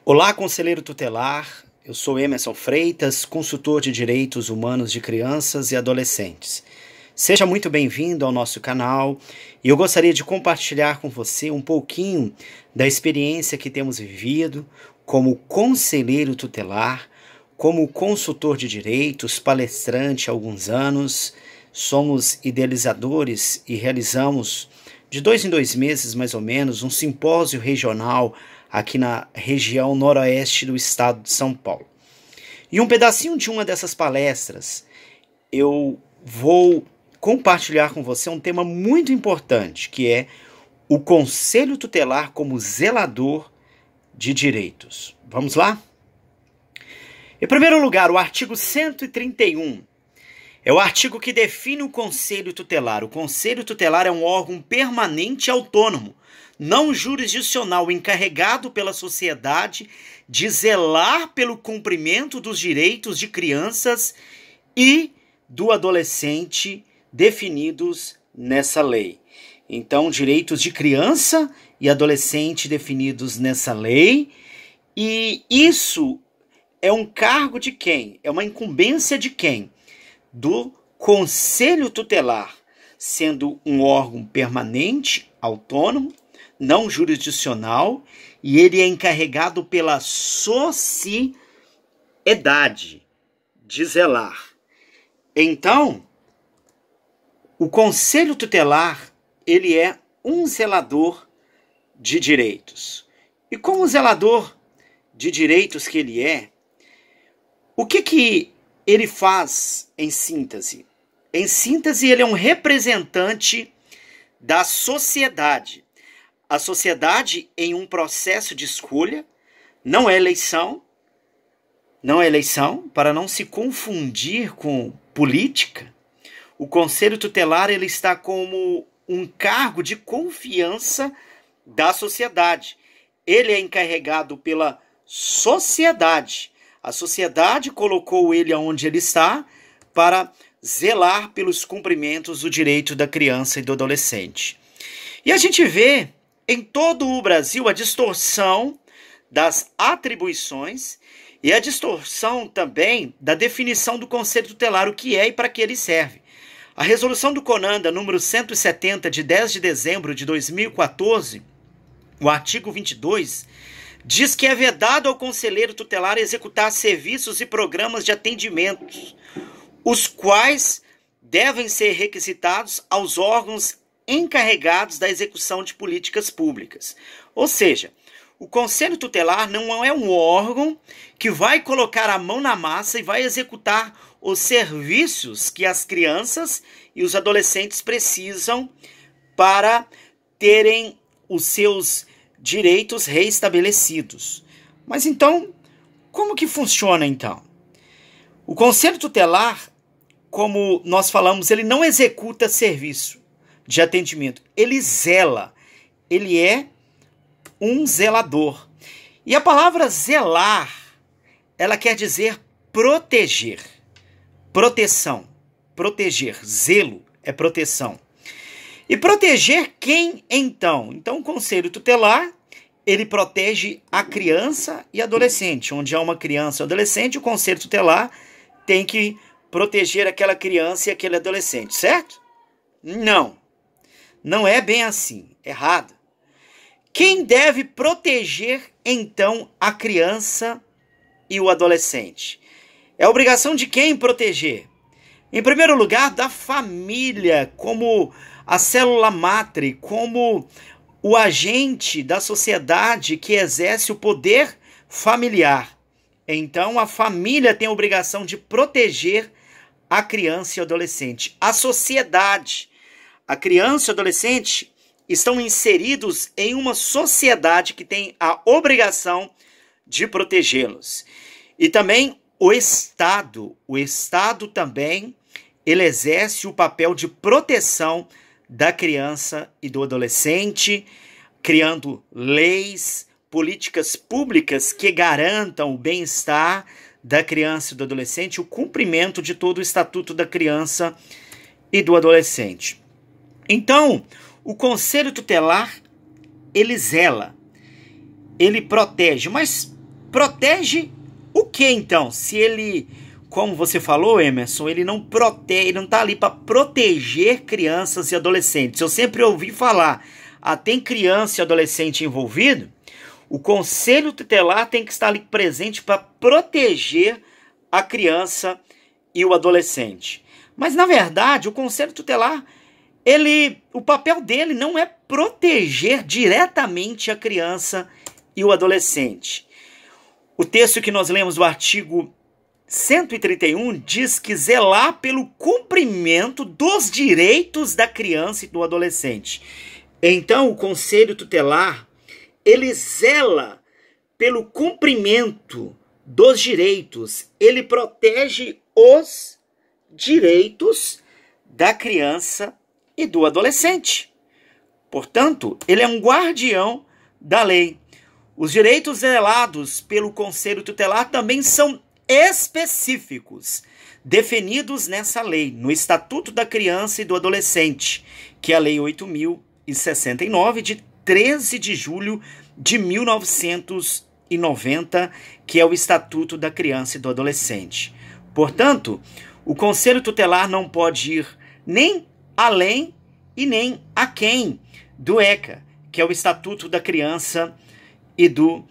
Olá, conselheiro tutelar. Eu sou Emerson Freitas, consultor de direitos humanos de crianças e adolescentes. Seja muito bem-vindo ao nosso canal e eu gostaria de compartilhar com você um pouquinho da experiência que temos vivido como conselheiro tutelar, como consultor de direitos, palestrante há alguns anos. Somos idealizadores e realizamos de 2 em 2 meses, mais ou menos, um simpósio regional aqui na região noroeste do estado de São Paulo. E um pedacinho de uma dessas palestras, eu vou compartilhar com você um tema muito importante, que é o Conselho Tutelar como zelador de direitos. Vamos lá? Em primeiro lugar, o artigo 131. É o artigo que define o Conselho Tutelar. O Conselho Tutelar é um órgão permanente e autônomo, não jurisdicional, encarregado pela sociedade de zelar pelo cumprimento dos direitos de crianças e do adolescente definidos nessa lei. Então, direitos de criança e adolescente definidos nessa lei. E isso é um cargo de quem? É uma incumbência de quem? Do Conselho Tutelar, sendo um órgão permanente, autônomo, não jurisdicional, e ele é encarregado pela sociedade de zelar. Então, o Conselho Tutelar, ele é um zelador de direitos. E como zelador de direitos que ele é, o que ele faz em síntese? Em síntese, ele é um representante da sociedade. A sociedade em um processo de escolha, não é eleição, para não se confundir com política. O Conselho Tutelar ele está como um cargo de confiança da sociedade. Ele é encarregado pela sociedade. A sociedade colocou ele onde ele está para zelar pelos cumprimentos do direito da criança e do adolescente. E a gente vê em todo o Brasil a distorção das atribuições e a distorção também da definição do Conselho Tutelar, o que é e para que ele serve. A resolução do CONANDA, número 170, de 10 de dezembro de 2014, o artigo 22, diz que é vedado ao conselheiro tutelar executar serviços e programas de atendimentos, os quais devem ser requisitados aos órgãos encarregados da execução de políticas públicas. Ou seja, o Conselho Tutelar não é um órgão que vai colocar a mão na massa e vai executar os serviços que as crianças e os adolescentes precisam para terem os seus direitos reestabelecidos. Mas então, como que funciona então? O Conselho Tutelar, como nós falamos, ele não executa serviço de atendimento, ele zela, ele é um zelador. E a palavra zelar, ela quer dizer proteger, proteção, proteger, zelo é proteção. E proteger quem então? Então o Conselho Tutelar, ele protege a criança e adolescente. Onde há uma criança ou adolescente, o Conselho Tutelar tem que proteger aquela criança e aquele adolescente, certo? Não é bem assim, errado. Quem deve proteger, então, a criança e o adolescente? É obrigação de quem proteger? Em primeiro lugar, da família, como a célula matre, como o agente da sociedade que exerce o poder familiar. Então, a família tem a obrigação de proteger a criança e o adolescente. A sociedade, a criança e o adolescente estão inseridos em uma sociedade que tem a obrigação de protegê-los. E também o Estado também, ele exerce o papel de proteção da criança e do adolescente, criando leis, políticas públicas que garantam o bem-estar da criança e do adolescente, o cumprimento de todo o Estatuto da Criança e do Adolescente. Então, o Conselho Tutelar, ele zela, ele protege, mas protege o que então? Se ele, como você falou, Emerson, ele não protege, ele não está ali para proteger crianças e adolescentes. Eu sempre ouvi falar, tem criança e adolescente envolvido, o conselho tutelar tem que estar ali presente para proteger a criança e o adolescente. Mas, na verdade, o conselho tutelar, o papel dele não é proteger diretamente a criança e o adolescente. O texto que nós lemos do artigo 131 diz que zelar pelo cumprimento dos direitos da criança e do adolescente. Então, o conselho tutelar, ele zela pelo cumprimento dos direitos, ele protege os direitos da criança e do adolescente. Portanto, ele é um guardião da lei. Os direitos zelados pelo conselho tutelar também são específicos, definidos nessa lei, no Estatuto da Criança e do Adolescente, que é a Lei 8.069, de 13 de julho de 1990, que é o Estatuto da Criança e do Adolescente. Portanto, o Conselho Tutelar não pode ir nem além e nem aquém do ECA, que é o Estatuto da Criança e do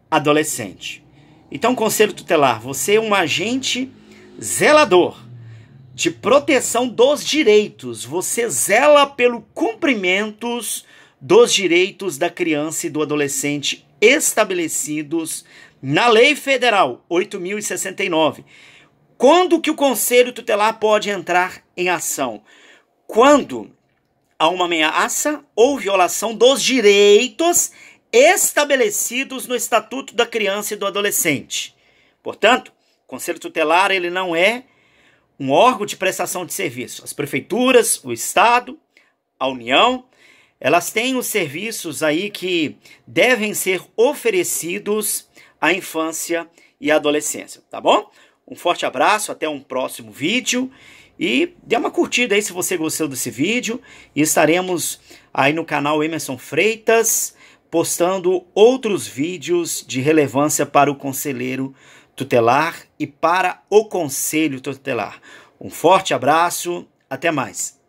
Adolescente. Então, Conselho Tutelar, você é um agente zelador de proteção dos direitos. Você zela pelo cumprimento dos direitos da criança e do adolescente estabelecidos na Lei Federal 8.069. Quando que o Conselho Tutelar pode entrar em ação? Quando há uma ameaça ou violação dos direitos estabelecidos no Estatuto da Criança e do Adolescente. Portanto, o Conselho Tutelar ele não é um órgão de prestação de serviço. As prefeituras, o Estado, a União, elas têm os serviços aí que devem ser oferecidos à infância e à adolescência, tá bom? Um forte abraço, até um próximo vídeo e dê uma curtida aí se você gostou desse vídeo e estaremos aí no canal Emerson Freitas postando outros vídeos de relevância para o conselheiro tutelar e para o conselho tutelar. Um forte abraço, até mais.